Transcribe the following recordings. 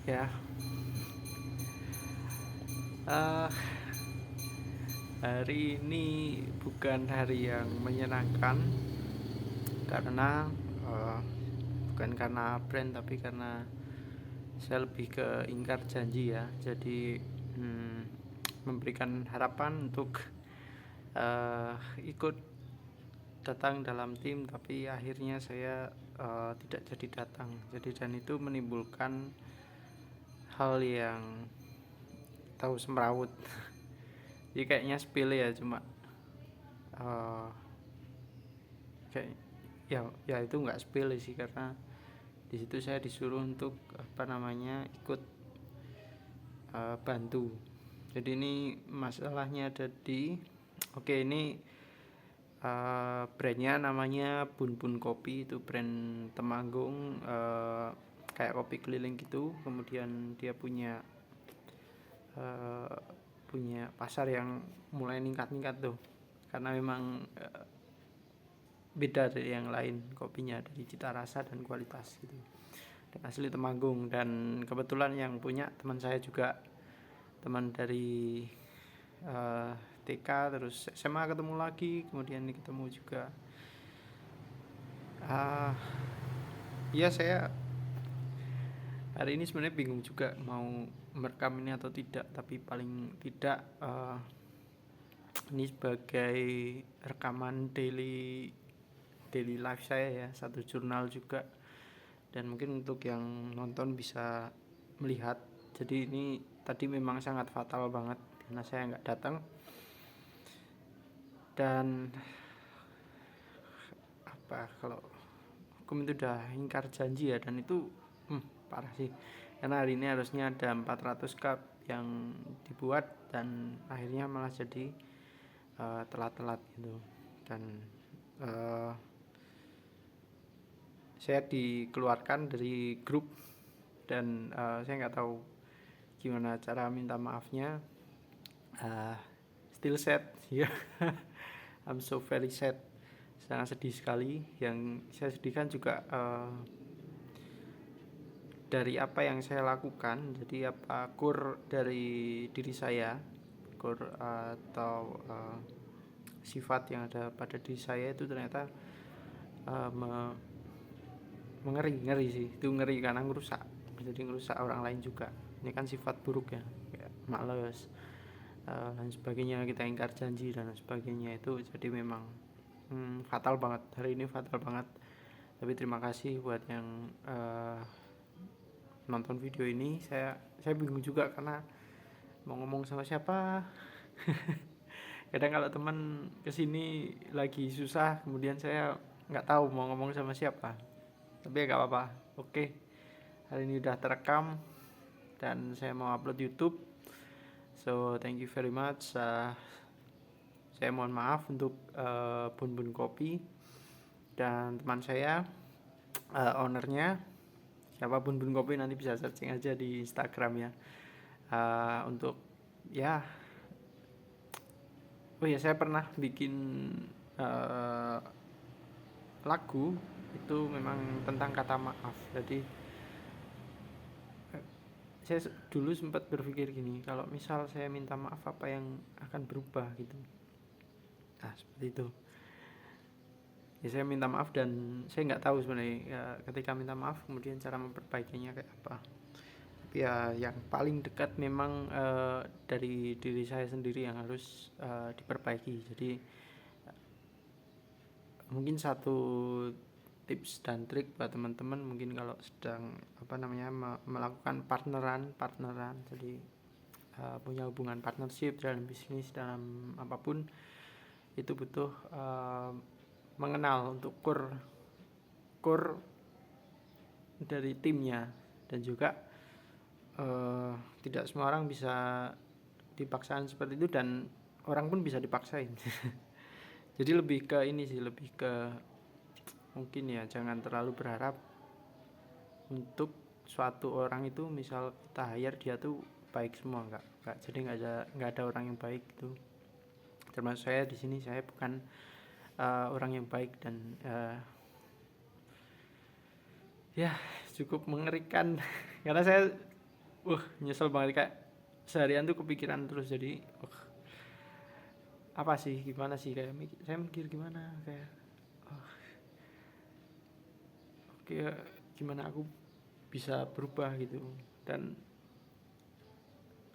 Ya, eh hari ini bukan hari yang menyenangkan karena eh, bukan karena brand tapi karena saya lebih ke ingkar janji ya. Jadi hmm, memberikan harapan untuk eh, ikut datang dalam tim, tapi akhirnya saya tidak jadi datang. Jadi dan itu menimbulkan hal yang tahu semrawut. Jadi kayaknya sepele ya, cuma eh, kayak ya itu nggak sepele sih, karena di situ saya disuruh untuk apa namanya ikut bantu. Jadi ini masalahnya ada di oke ini brandnya namanya Bun Bun Kopi, itu brand Temanggung, kayak kopi keliling gitu. Kemudian dia punya eh, punya pasar yang mulai ningkat-ningkat tuh, karena memang beda dari yang lain kopinya, dari cita rasa dan kualitas gitu, dan asli Temanggung. Dan kebetulan yang punya teman saya juga, teman dari eh, TK terus SMA ketemu lagi, kemudian ini ketemu juga. ah Iya, saya hari ini sebenarnya bingung juga mau merekam ini atau tidak, tapi paling tidak ini sebagai rekaman daily daily life saya ya, satu jurnal juga. Dan mungkin untuk yang nonton bisa melihat, jadi ini tadi memang sangat fatal banget karena saya nggak datang. Dan apa, kalau hukum itu udah ingkar janji ya, dan itu parah sih, karena hari ini harusnya ada 400 cup yang dibuat dan akhirnya malah jadi telat-telat gitu. Dan uh, saya dikeluarkan dari grup, dan saya nggak tahu gimana cara minta maafnya. uh, Still sad ya. I'm so very sad, sangat sedih sekali. Yang saya sedihkan juga dari apa yang saya lakukan. Jadi apa kur dari diri saya, kur atau sifat yang ada pada diri saya itu ternyata ngeri sih. Itu ngeri karena ngerusak, jadi ngerusak orang lain juga. Ini kan sifat buruk ya, kayak males dan sebagainya, kita ingkar janji dan sebagainya. Itu jadi memang fatal banget, hari ini fatal banget. Tapi terima kasih buat yang nonton video ini. Saya bingung juga karena mau ngomong sama siapa. Kadang kalau teman kesini lagi susah, kemudian saya nggak tahu mau ngomong sama siapa. Tapi ya nggak apa-apa. Oke, hari ini udah terekam dan saya mau upload YouTube. So thank you very much. Saya mohon maaf untuk Bun Bun Kopi dan teman saya, ownernya siapa. Bun Bun Kopi nanti bisa searching aja di Instagram ya. Untuk ya, oh ya, saya pernah bikin uh, lagu itu memang tentang kata maaf. Jadi saya dulu sempat berpikir gini, kalau misal saya minta maaf apa yang akan berubah gitu. Nah seperti itu ya, saya minta maaf dan saya nggak tahu sebenarnya ya, ketika minta maaf kemudian cara memperbaikinya kayak apa. Tapi ya yang paling dekat memang dari diri saya sendiri yang harus diperbaiki. Jadi mungkin satu tips dan trik buat teman-teman, mungkin kalau sedang apa namanya melakukan partneran, jadi punya hubungan partnership dalam bisnis, dalam apapun, itu butuh mengenal untuk core dari timnya. Dan juga tidak semua orang bisa dipaksain seperti itu, dan orang pun bisa dipaksain. Jadi lebih ke ini sih, lebih ke mungkin ya jangan terlalu berharap untuk suatu orang itu, misal kita hire dia tuh baik semua, enggak. Jadi nggak ada orang yang baik itu. Termasuk saya di sini, saya bukan orang yang baik. Dan ya cukup mengerikan karena saya nyesel banget, kayak seharian tuh kepikiran terus. Jadi apa sih, gimana sih, kayak saya mikir gimana, kayak oke, gimana aku bisa berubah gitu, dan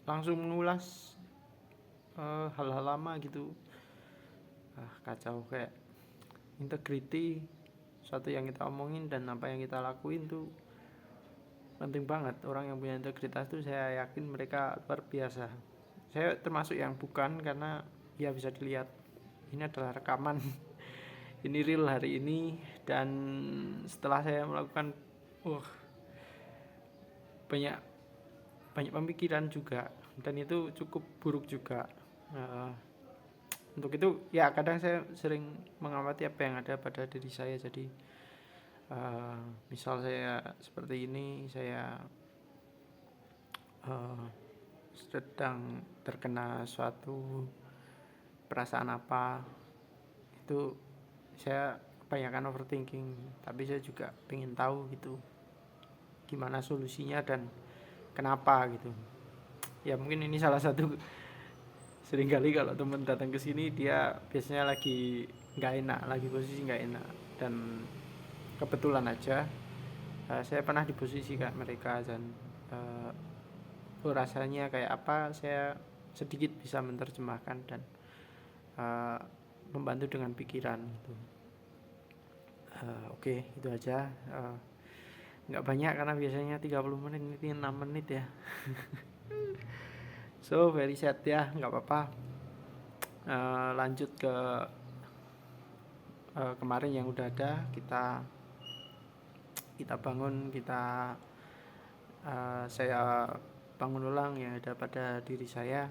langsung mengulas hal-hal lama gitu. Kacau, kayak integrity, satu yang kita omongin dan apa yang kita lakuin tuh penting banget. Orang yang punya integritas tuh saya yakin mereka luar biasa. Saya termasuk yang bukan, karena ya bisa dilihat ini adalah rekaman ini real hari ini, dan setelah saya melakukan banyak banyak pemikiran juga, dan itu cukup buruk juga. Untuk itu ya kadang saya sering mengamati apa yang ada pada diri saya. Jadi misal saya seperti ini, saya sedang terkena suatu perasaan apa, itu saya kebanyakan overthinking, tapi saya juga pengen tahu gitu gimana solusinya dan kenapa gitu. Ya mungkin ini salah satu, seringkali kalau teman datang ke sini dia biasanya lagi nggak enak, lagi posisi nggak enak, dan kebetulan aja saya pernah di posisi kayak mereka, dan rasanya kayak apa saya sedikit bisa menerjemahkan dan membantu dengan pikiran gitu. Oke, itu aja. Nggak banyak karena biasanya 30 menit, ini 6 menit ya. So very sad ya, nggak apa-apa. Lanjut ke kemarin yang udah ada, kita bangun, saya bangun ulang yang ada pada diri saya.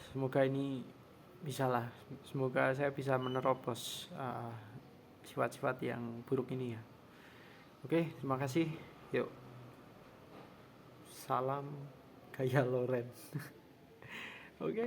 Semoga ini bisalah, semoga saya bisa menerobos sifat-sifat yang buruk ini ya. Oke, terima kasih. Yuk, salam gaya Loren. Oke.